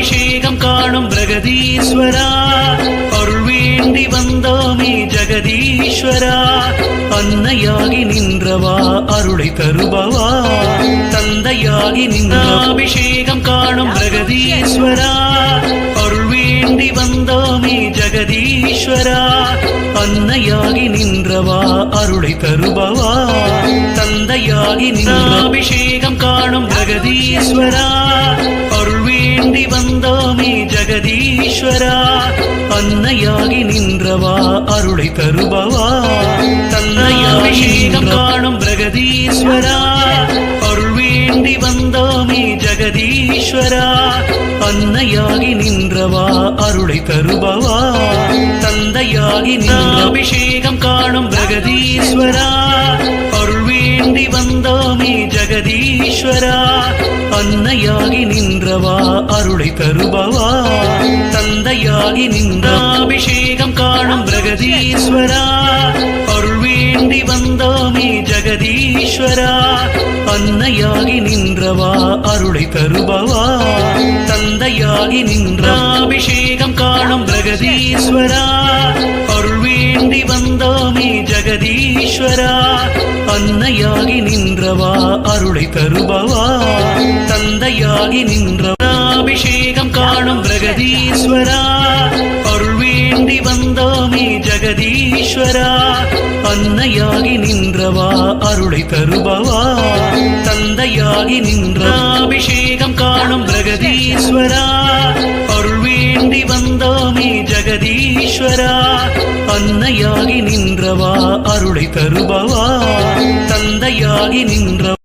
அபிஷேகம் காணும் பிரகதீஸ்வரா அருள் வேண்டி வந்தோமே ஜெகதீஸ்வரா அன்னையாகி நின்றவா அருளை தருபவா தந்தையாகி நின்ற அபிஷேகம் காணும் பிரகதீஸ்வரா அருள் வேண்டி வந்தோமே ஜெகதீஸ்வரா அன்னையாகி நின்றவா அருளை தருபவா தந்தையாகி நின்ற அபிஷேகம் காணும் பிரகதீஸ்வரா அருள் வேண்டி வந்தோமே ஜெகதீஸ்வரா அன்னையாகி நின்றவா அருளை தருபவா தந்தையாபிஷேகம் காணும் பிரகதீஸ்வரா அருள் வேண்டி வந்தோமே ஜெகதீஸ்வரா அன்னையாகி நின்றவா அருளை தருபவா தந்தையாகி நின்ற அபிஷேகம் காணும் பிரகதீஸ்வரா அருள் வேண்டி வந்தோமே ஜெகதீஸ்வரா அன்னையாகி நின்றவா அருளை தருபவா தந்தையாகி நின்ற அபிஷேகம் காணும் பிரகதீஸ்வரா அருள் வேண்டி வந்தோமே ஜெகதீஸ்வரா அன்னையாகி நின்றவா அருளை தருபவா தந்தையாகி நின்ற அபிஷேகம் காணும் பிரகதீஸ்வரா அருள் வேண்டி வந்தோமே ஜெகதீஸ்வரா அன்னையாகி நின்றவா அருளை தருபவா தந்தையாகி நின்ற அபிஷேகம் காணும் பிரகதீஸ்வரா அருள் வேண்டி வந்தோமே ஜெகதீஸ்வரா அன்னையாகி நின்றவா அருளை தருபவா தந்தையாகி நின்ற அபிஷேகம் காணும் பிரகதீஸ்வரா அருள் வேண்டி வந்தோமே ஜெகதீஸ்வரா அன்னையாகி நின்றவா அருளை தருபவா தந்தையாகி நின்ற